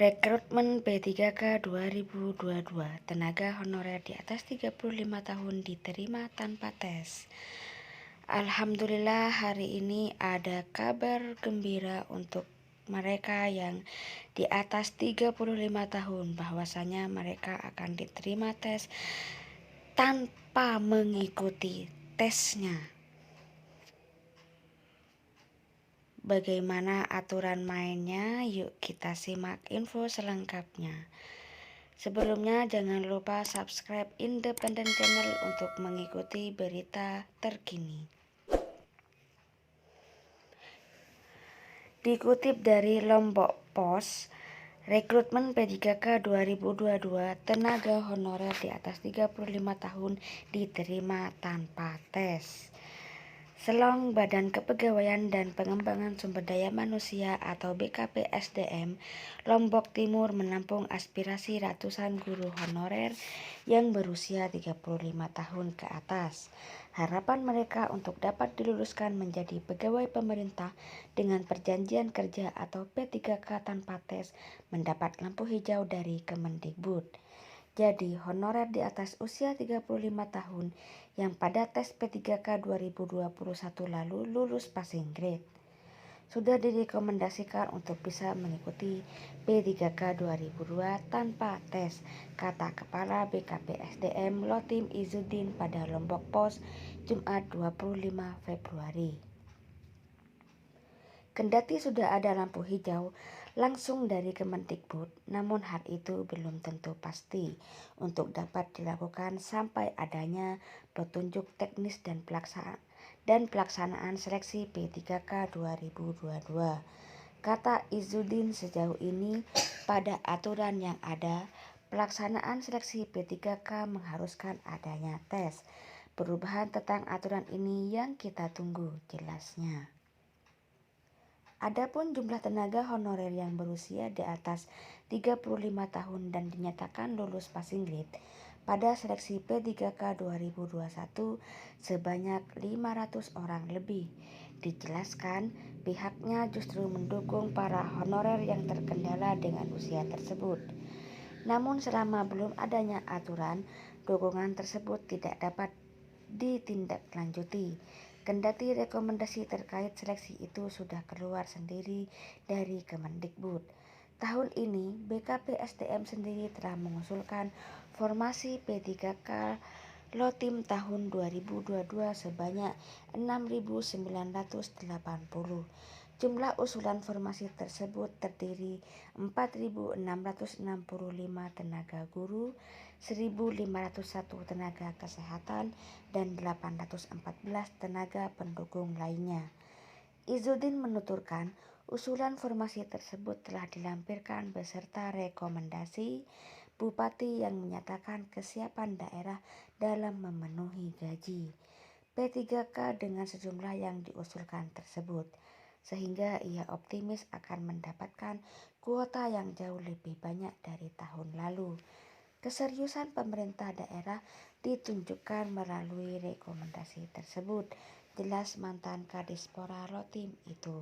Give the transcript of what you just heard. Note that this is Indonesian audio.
Rekrutmen P3K 2022, tenaga honorer di atas 35 tahun diterima tanpa tes. Alhamdulillah, hari ini ada kabar gembira untuk mereka yang di atas 35 tahun bahwasanya mereka akan diterima tes tanpa mengikuti tesnya. Bagaimana aturan mainnya? Yuk kita simak info selengkapnya. Sebelumnya jangan lupa subscribe Independent Channel untuk mengikuti berita terkini. Dikutip dari Lombok Pos, rekrutmen P3K 2022 tenaga honorer di atas 35 tahun diterima tanpa tes. Selong Badan Kepegawaian dan Pengembangan Sumber Daya Manusia atau BKPSDM Lombok Timur menampung aspirasi ratusan guru honorer yang berusia 35 tahun ke atas. Harapan mereka untuk dapat diluluskan menjadi pegawai pemerintah dengan perjanjian kerja atau P3K tanpa tes mendapat lampu hijau dari Kemendikbud. Jadi, honorer di atas usia 35 tahun yang pada tes P3K 2021 lalu lulus passing grade sudah direkomendasikan untuk bisa mengikuti P3K 2002 tanpa tes, kata Kepala BKPSDM Lotim Izzuddin pada Lombok Pos, Jumat 25 Februari. Kendati sudah ada lampu hijau langsung dari Kemendikbud, namun hal itu belum tentu pasti untuk dapat dilakukan sampai adanya petunjuk teknis dan pelaksanaan seleksi P3K 2022. Kata Izzuddin, sejauh ini pada aturan yang ada, pelaksanaan seleksi P3K mengharuskan adanya tes. Perubahan tentang aturan ini yang kita tunggu, jelasnya. Adapun jumlah tenaga honorer yang berusia di atas 35 tahun dan dinyatakan lulus passing grade pada seleksi P3K 2021 sebanyak 500 orang lebih. Dijelaskan, pihaknya justru mendukung para honorer yang terkendala dengan usia tersebut. Namun selama belum adanya aturan, dukungan tersebut tidak dapat ditindaklanjuti. Kendati rekomendasi terkait seleksi itu sudah keluar sendiri dari Kemendikbud. Tahun ini, BKPSDM sendiri telah mengusulkan formasi P3K Lotim tahun 2022 sebanyak 6.980. Jumlah usulan formasi tersebut terdiri 4.665 tenaga guru, 1.501 tenaga kesehatan, dan 814 tenaga pendukung lainnya. Izzuddin menuturkan, usulan formasi tersebut telah dilampirkan beserta rekomendasi Bupati yang menyatakan kesiapan daerah dalam memenuhi gaji P3K dengan sejumlah yang diusulkan tersebut, sehingga ia optimis akan mendapatkan kuota yang jauh lebih banyak dari tahun lalu. Keseriusan pemerintah daerah ditunjukkan melalui rekomendasi tersebut, jelas mantan Kadispora Lotim itu.